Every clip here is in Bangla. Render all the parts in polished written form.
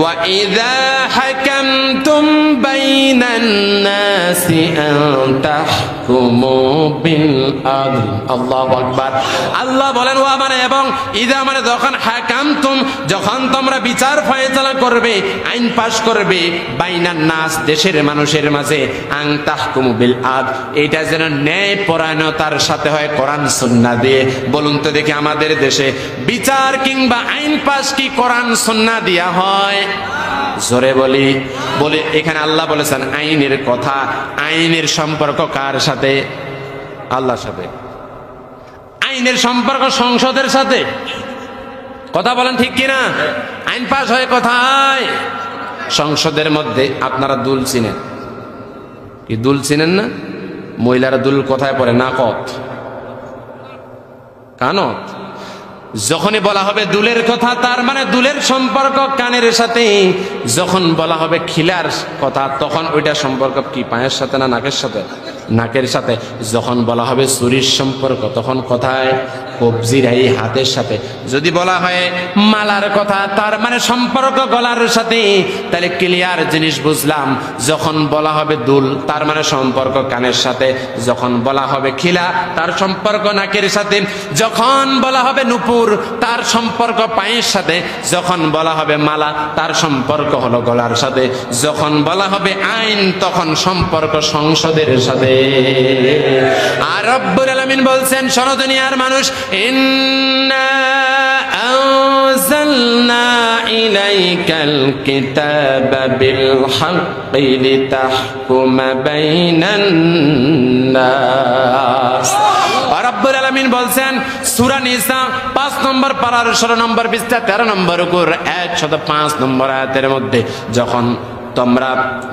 ওয়া ইযা হাকামতুম বাইনান নাসি আন তাহকুমু বিল আদল। আল্লাহু আকবার। আল্লাহ বলেন ওয়া মানে এবং ইযা মানে যখন হাকামতুম যখন তোমরা বিচার ফয়সালা করবে, আইন পাশ করবে, বাইনান নাস দেশের মানুষের মাঝে, আন তাহকুমু বিল আদল এটা যেন ন্যায় পরায়ণতার সাথে হয়, কোরআন সুন্নাহ দিয়ে। বলুন তো দেখি আমাদের দেশে বিচার কিংবা আইন পাশ কি কোরআন সুন্নাহ দিয়া হয়? জোরে বলি। বলে এখানে আল্লাহ বলেছেন আইনের কথা। আইনের সম্পর্ক কার সাথে? আল্লাহর সাথে। আইনের সম্পর্ক সংসদের সাথে। কথা বলেন ঠিক কিনা? আইন পাশ হয় কোথায়? সংসদের মধ্যে। আপনারা দুল চিনেন কি? দুল চিনেন না? মহিলারা দুল কোথায় পড়ে? নাকত, কানত। যখনই বলা হবে দুলের কথা তার মানে দুলের সম্পর্ক কানের সাথে। যখন বলা হবে খিলার কথা তখন ওইটা সম্পর্ক কি পায়ের সাথে না নাকের সাথে? নাকের সাথে। যখন বলা হবে চুরির সম্পর্ক তখন কোথায়? কবজির এই হাতের সাথে। যদি বলা হয় মালার কথা তার মানে সম্পর্ক গলার সাথে। তাহলে ক্লিয়ার জিনিস বুঝলাম। যখন বলা হবে দুল তার মানে সম্পর্ক কানের সাথে। যখন বলা হবে খিলা তার সম্পর্ক নাকের সাথে। যখন বলা হবে নুপুর তার সম্পর্ক পায়ের সাথে। যখন বলা হবে মালা তার সম্পর্ক হলো গলার সাথে। যখন বলা হবে আইন তখন সম্পর্ক সংসদের সাথে। আর রব্বুল আলামিন বলছেন শোনো দুনিয়ার মানুষ, ইন্না আনজালনা ইলাইকাল কিতাবা বিল হাক্কি লিতাহকুমা বাইনান নাস। রব্বুল আলামিন বলছেন সূরা নিসা 5 নম্বর পারার 16 নম্বর পৃষ্ঠা 13 নম্বর রুকুর 105 নম্বর আয়াতের মধ্যে, যখন তোমরা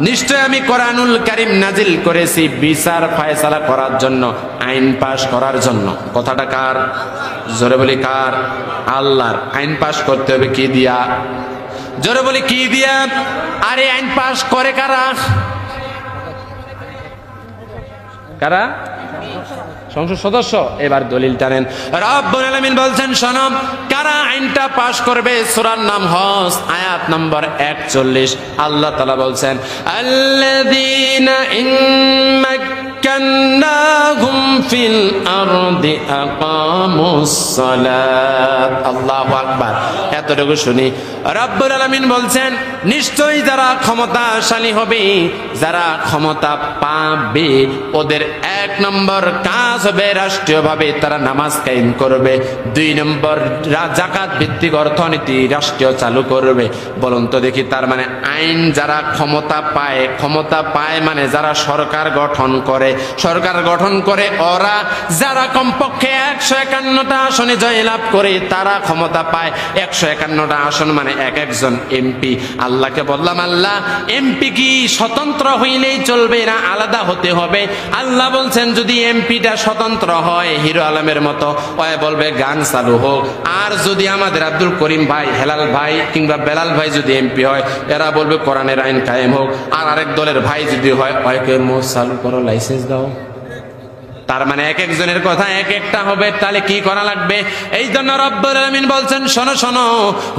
নিশ্চয় আমি কোরআনুল কারীম নাজিল করেছি বিচার ফয়সালা করার জন্য, আইন পাশ করার জন্য। কথাটা কার? জোরে বলি কার? আল্লাহর। আইন পাশ করতে হবে কি দিয়া? জোরে বলি কি দিয়া? আরে আইন পাশ করে কারা? কারা? সংসদ সদস্য। এবার দলিল টানেন। রব্বুল আলামিন বলছেন শোনো কারা আইনটা পাশ করবে। সূরার নাম হজ, আয়াত নম্বর 41। আল্লাহ তাআলা বলছেন আল্লাযীনা ইম্মাক্কান্নাহুম ফিল আরদি আকামুস সালাত। আল্লাহু আকবার। এতটুকু শুনি রব্বুল আলামিন বলছেন নিশ্চয়ই যারা ক্ষমতাশালী হবে, যারা ক্ষমতা পাবে, ওদের 1 নম্বর কাজ হবে রাষ্ট্রীয়ভাবে তারা নামাজ কায়েম করবে। 2 নম্বর যাকাত ভিত্তিক অর্থনীতি রাষ্ট্রীয় চালু করবে। বলুন তো দেখি তার মানে আইন যারা ক্ষমতা পায়, ক্ষমতা পায় মানে যারা সরকার গঠন করে, সরকার গঠন করে ওরা যারা কমপক্ষে 151টা আসনে জয়লাভ করে তারা ক্ষমতা পায়। 151টা আসন মানে এক একজন এমপি। আল্লাহকে বললাম আল্লাহ এমপি কি স্বতন্ত্র হইলেই চলবে না আলাদা হতে হবে? আল্লাহ বলছেন যদি এমপিটা স্বতন্ত্র হয় হিরো আলমের মতো, ওই বলবে গান চালু হোক। আর যদি আমাদের আব্দুল করিম ভাই, হেলাল ভাই কিংবা বেলাল ভাই যদি এমপি হয় এরা বলবে কোরআনের আইন কায়েম হোক। আর আরেক দলের ভাই যদি হয় ওকে মোষ চালু করো, লাইসেন্স দাও। তার মানে এক একজনের কথা এক একটা হবে। তাহলে কি করা লাগবে? এই জন্য রব্বুল আলামিন বলছেন শোনো শোনো,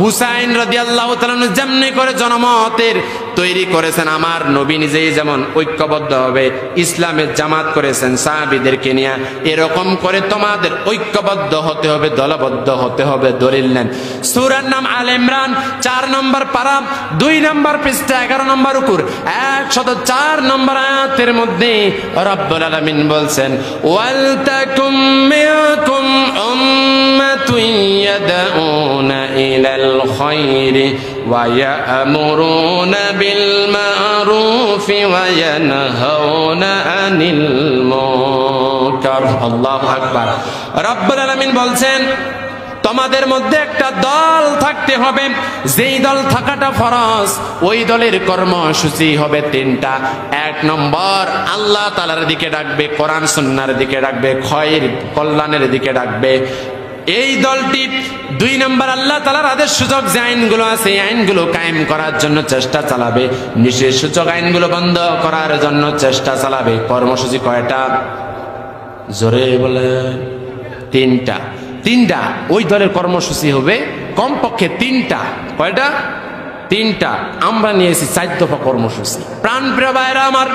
হুসাইন রাদিয়াল্লাহু তাআলা যেমনি করে জনমতের তৈরি করেছেন আমার নবী নিজেই যেমন ঐক্যবদ্ধ হবে ইসলামের জামাত করেছেন সাহাবীদেরকে নিয়ে, এরকম করে তোমাদের ঐক্যবদ্ধ হতে হবে, দলবদ্ধ হতে হবে। দলিল নেন সূরার নাম আল ইমরান 4 নম্বর পারা 2 নম্বর পৃষ্ঠা 11 নম্বর রুকুর 104 নম্বর আয়াতের মধ্যে রব্বুল আলামিন বলছেন ওয়ালতাকুম মিনকুম উম্মাতুন ইয়াদউনা ইলাল খায়রি ওয়া ইয়া'মুরুনা বিল মা'রুফি ওয়া ইয়ানহাউনা আনিল মুনকার। আল্লাহু আকবার। রব্বুল আলামিন বলছেন তোমাদের মধ্যে একটা দল থাকতে হবে, যেই দল থাকাটা ফরজ। ওই দলের কর্মসূচি হবে 3টা। 1 নম্বর আল্লাহ তাআলার দিকে ডাকবে, কোরআন সুন্নাহর দিকে ডাকবে, খয়র কল্যাণের দিকে ডাকবে এই দলটি। 2 নম্বর আল্লাহ তাআলার আদেশ সূচক যে আইনগুলো আছে এই আইনগুলো কায়েম করার জন্য চেষ্টা চালাবে, নিষেধ সূচক আইনগুলো বন্ধ করার জন্য চেষ্টা চালাবে। কর্মসূচি কয়টা? জোরে বলেন। 3টা। ওই দলের কর্মসূচি হবে কমপক্ষে 3টা। কয়টা? তিনটা, আমরা নিয়েছি 4 দফা কর্মসূচি। প্রাণ প্রিয় ভাইরা আমার,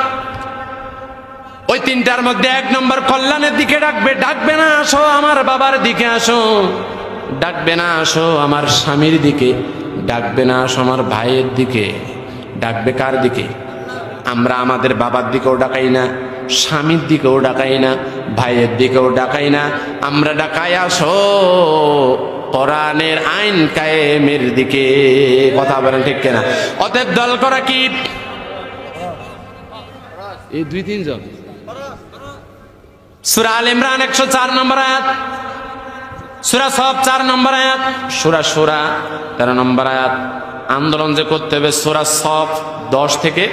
ওই তিনটার মধ্যে 1 নম্বর কল্যাণের দিকে ডাকবে। ডাকবে না আসো আমার বাবার দিকে আসো, ডাকবে না আসো আমার স্বামীর দিকে, ডাকবে না আসো আমার ভাইয়ের দিকে, ডাকবে কার দিকে? আমরা আমাদের বাবার দিকেও ডাকাই না, স্বামীর দিকেও ডাকাই না, ভাইয়ের দিকেও ডাকাই না, আমরা ডাকাই আসো কোরআনের আইন কায়েমের দিকে। কথা বলেন ঠিক কিনা? অতএব দল করা কি এই 2-3 জন? সূরা আল ইমরান 104 নম্বর আয়াত, সূরা সফ 4 নম্বর আয়াত, সূরা শূরা 13 নম্বর আয়াত। আন্দোলন যে করতে হবে, সূরা সফ 10 থেকে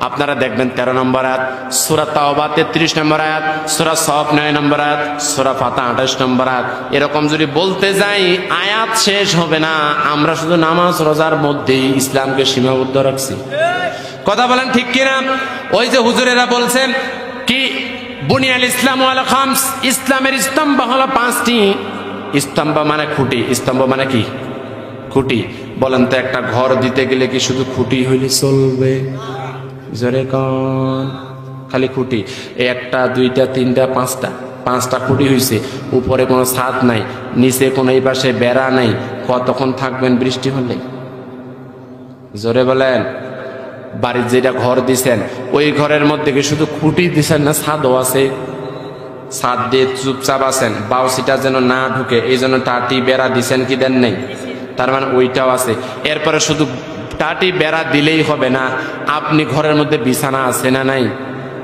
আপনারা দেখবেন 13 নম্বর আয়াত, সূরা তাওবা 33 নম্বর আয়াত, সূরা সফ 9 নম্বর আয়াত, সূরা ফাতিহা 28 নম্বর আয়াত। এরকম যদি বলতে যাই আয়াত শেষ হবে না। আমরা শুধু নামাজ রোজার মধ্যেই ইসলামকে সীমাবদ্ধ রাখছি। কথা বলেন ঠিক কিনা? ওই যে হুজুরেরা বলছেন কি বুনিয়াল ইসলাম আলা খামস, ইসলামের স্তম্ভ হলো 5টি। স্তম্ভ মানে খুঁটি, স্তম্ভ মানে কি? খুঁটি। বলেন তো একটা ঘর দিতে গেলে কি শুধু খুঁটি হইলে চলবে? জোরে কোন? খালি খুঁটি। 1টা 2টা 3টা 5টা খুঁটি হইছে, উপরে কোনো ছাদ নাই, নিচে কোনো এই পাশে বেড়া নাই, কতক্ষণ থাকবেন বৃষ্টি হলে? জোরে বলেন। বাড়ির যেটা ঘর দিছেন ওই ঘরের মধ্যে কি শুধু খুঁটি দিছেন না ছাদও আছে? ছাদ দিয়ে চুপচাপ আছেন, বাউসিটা যেন না ঢুকে এই জন্য টাটি বেড়া দিছেন কি দেন নাই? তার মানে ওইটাও আছে। এরপরে শুধু টাটি বেড়া দিলেই হবে না, আপনি ঘরের মধ্যে বিছানা আছে না নাই?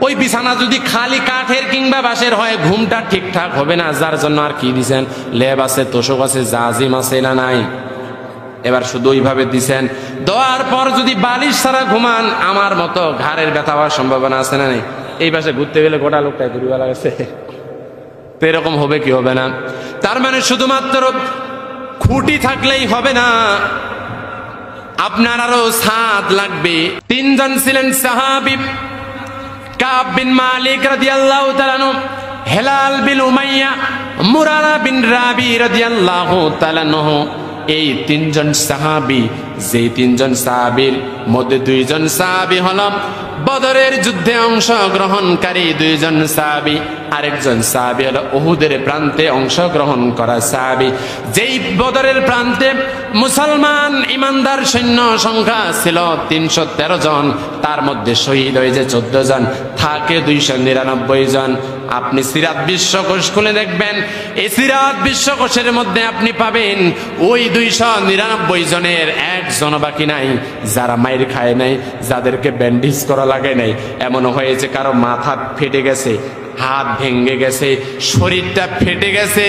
ওই বিছানা যদি খালি কাঠের কিংবা বাঁশের হয় ঘুমটা ঠিকঠাক হবে না, যার জন্য আর কি দিছেন? লেপ আছে, তোষক আছে, জাজিম আছে না নাই? এবার শুধু ওইভাবে দিছেন, দেওয়ার পর যদি বালিশ ছাড়া ঘুমান আমার মতো ঘাড়ের ব্যথা হওয়ার সম্ভাবনা আছে না নাই? এই পাশে ঘুরতে গেলে গোটা লোকটাই ঘুরিবা লাগছে, তো এরকম হবে কি হবে না? তার মানে শুধুমাত্র খুঁটি থাকলেই হবে না, আপনার আরো ছাদ লাগবে। 3 জন ছিলেন সাহাবী, কাব বিন মালিক রাদিয়াল্লাহু তাআলা আনহু, হেলাল বিন উমাইয়া, মুরারা বিন রাবি রাদিয়াল্লাহু তাআলা আনহু। এই 3 জন সাহাবী, যে 3 জন সাহাবীর মধ্যে 2 জন সাহাবী হলো বদরের যুদ্ধে অংশগ্রহণকারী 2 জন সাহাবী, আরেকজন সাহাবী হলো উহুদের প্রান্তে অংশগ্রহণ করা সাহাবী। যেই বদরের প্রান্তে মুসলমান ইমানদার সৈন্য সংখ্যা ছিল 313 জন, তার মধ্যে শহীদ হয়েছে 14 জন, থাকে 299 জন। আপনি সিরাত বিশ্বকোষ খুলে দেখবেন, এই সিরাত বিশ্বকোষের মধ্যে আপনি পাবেন ওই 299 জনের একজন বাকি নাই যারা মাইর খায় নাই, যাদেরকে ব্যান্ডেজ করা লাগে নাই। এমন হয়েছে কারো মাথা ফেটে গেছে, হাত ভেঙে গেছে, শরীরটা ফেটে গেছে,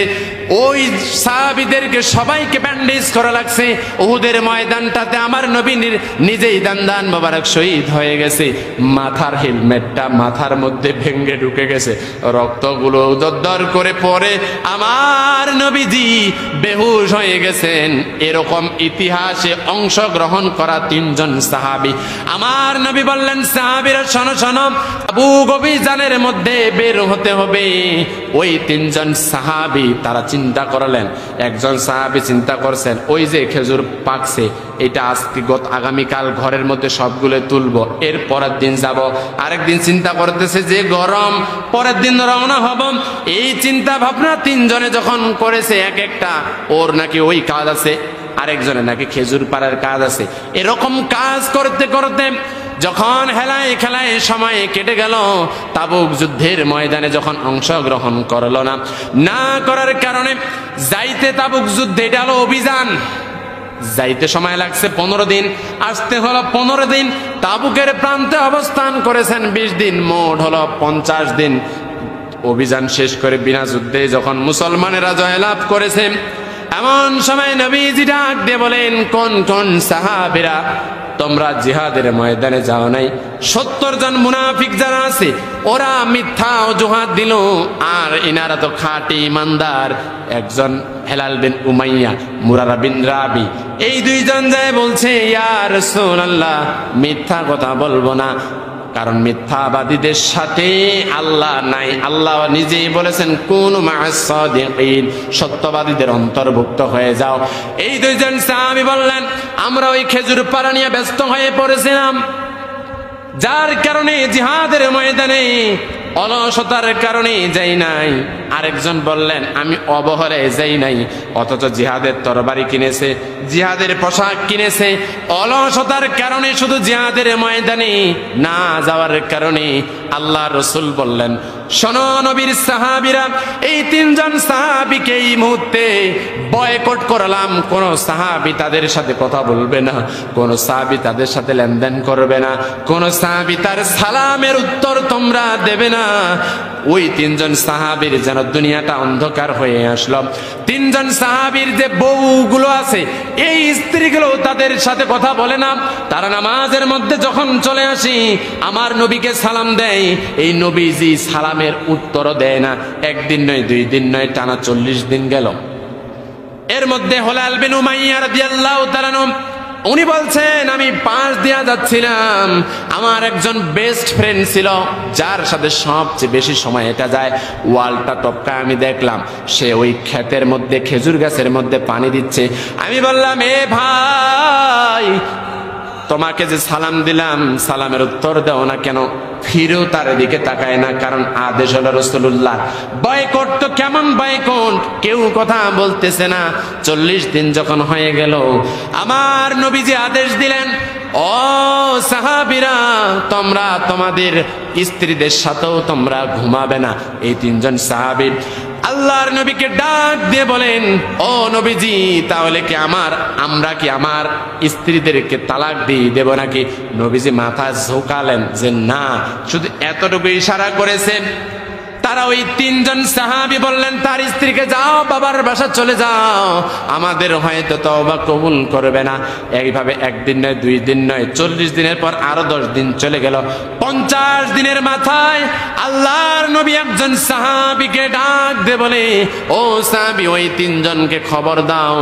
ওই সাহাবীদেরকে সবাইকে ব্যান্ডেজ করা লাগছে। উহুদের ময়দানটাতে আমার নবী নিজেই দান মোবারক শহীদ হয়ে গেছে, মাথার হেলমেটটা মাথার মধ্যে ভেঙে ঢুকে গেছে, রক্তগুলো দরদর করে পড়ে আমার নবীজি বেহুশ হয়ে গেছেন। এরকম ইতিহাসে অংশগ্রহণ করা 3 জন সাহাবী। আমার নবী বললেন, সাহাবীরা শোনো শোনো, তাবুক অভিযানের মধ্যে বের হতে হবে। ওই 3 জন সাহাবী তারা চিন্তা করলেন, একজন সাহাবী চিন্তা করছেন ওই যে খেজুর পাকছে, এটা আজকে আগামীকাল ঘরের মধ্যে সবগুলো তুলবো, এর পরের দিন যাব। আরেকদিন চিন্তা করতেছে যে গরম, পরের দিন রওনা হব। এই চিন্তা ভাবনা 3 জনে যখন করেছে, এক একটা ওর নাকি ওই কাজ আছে, আরেকজনের নাকি খেজুর পাড়ার কাজ আছে। এরকম কাজ করতে করতে যখন হেলায় খেলায় সময় কেটে গেল, তাবুক যুদ্ধের ময়দানে যখন অংশগ্রহণ করলো না করার কারণে যাইতে তাবুক যুদ্ধে, এটা হলো অভিযান, যাইতে সময় লাগছে 15 দিন, আসতে হলো 15 দিন। তাবুকের প্রান্তে অবস্থান করেছেন 20 দিন, মোট হলো 50 দিন। অভিযান শেষ করে বিনা যুদ্ধে যখন মুসলমানেরা জয়লাভ করেছে, এমন সময় নবীজি ডাক দিয়ে বলেন, কোন কোন সাহাবীরা তোমরা জিহাদের ময়দানে যাও নাই? 70 জন মুনাফিক যারা আছে ওরা মিথ্যা অজুহাত দিল, আর ইনারা তো খাঁটি ইমানদার। একজন হেলাল বিন উমাইয়া, মুরারা বিন রাবি, এই 2 জন যায় বলছে, ইয়া রাসূলুল্লাহ মিথ্যা কথা বলবো না, কারণ মিথ্যাবাদীদের সাথে আল্লাহ নাই। আল্লাহ নিজেই বলেছেন কুনু মা'আস সাদিকিন, সত্যবাদীদের অন্তর্ভুক্ত হয়ে যাও। এই দুইজন সাহাবী বললেন আমরা ওই খেজুর পাড়া নিয়ে ব্যস্ত হয়ে পড়েছিলাম, যার কারণে জিহাদের ময়দানে অলসতার কারণে যাই নাই। আরেকজন বললেন আমি অবহেলায় যাই নাই, অথচ জিহাদের তরবারি কিনেছে, জিহাদের পোশাক কিনেছে, অলসতার কারণে শুধু জিহাদের ময়দানে না যাওয়ার কারণে আল্লাহ রসুল বললেন শোনো নবীর সাহাবীরা, এই তিনজন সাহাবীকে এই মুহূর্তে বয়কট করলাম। কোন সাহাবী তাদের সাথে কথা বলবে না, কোন সাহাবী তাদের সাথে লেনদেন করবে না, কোন সাহাবী তার সালামের উত্তর তোমরা দেবে না। ওই তিনজন সাহাবীর যেন দুনিয়াটা অন্ধকার হয়ে আসলো। তিনজন সাহাবীর যে বউগুলো আছে, এই স্ত্রীগুলো তাদের সাথে কথা বলে না। তারা নামাজের মধ্যে যখন চলে আসি আমার নবীকে সালাম দেয়, এই নবীজি সালামের উত্তরও দেয় না। একদিন নয়, 2 দিন নয়, টানা 40 দিন গেল। এর মধ্যে হেলাল বিন উমাইয়া রাদিয়াল্লাহু তাআলা উনি বলছেন আমি পাশ দিয়া যাচ্ছিলাম, আমার একজন বেস্ট ফ্রেন্ড ছিল যার সাথে সবচেয়ে বেশি সময় এটা যায়, ওয়ালটা টপকা আমি দেখলাম সে ওই ক্ষেতের মধ্যে খেজুর গাছের মধ্যে পানি দিচ্ছে। আমি বললাম এ ভাই তোমাকে যে সালাম দিলাম সালামের উত্তর দাও না কেন? ফিরেও তার দিকে তাকায় না, কারণ আদেশ হলো রাসূলুল্লাহ। বয়কট তো কেমন বয়কট, কেউ কথা বলতেছে না। 40 দিন যখন হয়ে গেল আমার নবীজি আদেশ দিলেন ও সাহাবীরা তোমরা তোমাদের স্ত্রীদের সাথেও তোমরা ঘুমাবে না। এই তিনজন সাহাবী আল্লাহর নবীকে ডাক দিয়ে বলেন ও নবীজি তাহলে কি আমরা কি আমার স্ত্রীদেরকে তালাক দিয়ে দেব নাকি? নবীজি মাথা ঝুঁকালেন যে না, শুধু এতটুকু ইশারা করেছেন। তারা ওই তিনজন সাহাবী বললেন তার স্ত্রীকে যাও বাবার বাসা চলে যাও, আমাদের হয়তো তওবা কবুল করবে না। এইভাবে 1 দিন নয়, 2 দিন নয়, 40 দিনের পর আরো 10 দিন চলে গেল। 50 দিনের মাথায় আল্লাহর নবী একজন সাহাবীকে ডাক দে বলে ও সাহাবী ওই তিনজনকে খবর দাও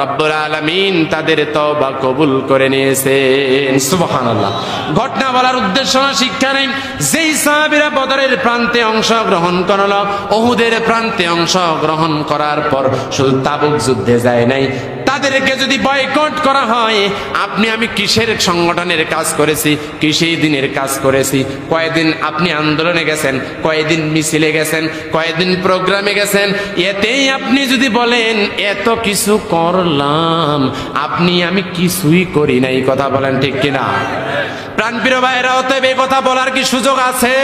রব্বুল আলামিন তাদের তওবা কবুল করে নিয়েছেন। সুবহানাল্লাহ। ঘটনা বলার উদ্দেশ্য না, শিক্ষা নেই। যেই সাহাবীরা বদরের প্রান্তে অংশগ্রহণ করলো, উহুদের প্রান্তে অংশগ্রহণ করার পর শুধু তাবুক যুদ্ধে যায় নাই, তাদেরকে যদি বয়কট করা হয়, আপনি আমি কিসের সংগঠনের কাজ করেছি, কিসের দিনের কাজ করেছি, কয়েকদিন আপনি আন্দোলনে গেছেন, কয়েকদিন মিছিলে গেছেন, কয়েকদিন প্রোগ্রামে গেছেন, এতেই আপনি যদি বলেন এত কিছু করলাম, আপনি আমি কিছুই করি নাই। কথা বলেন ঠিক কিনা? প্রাণপ্রিয় ভাইরা, অতএব এই কথা বলার কি সুযোগ আছে?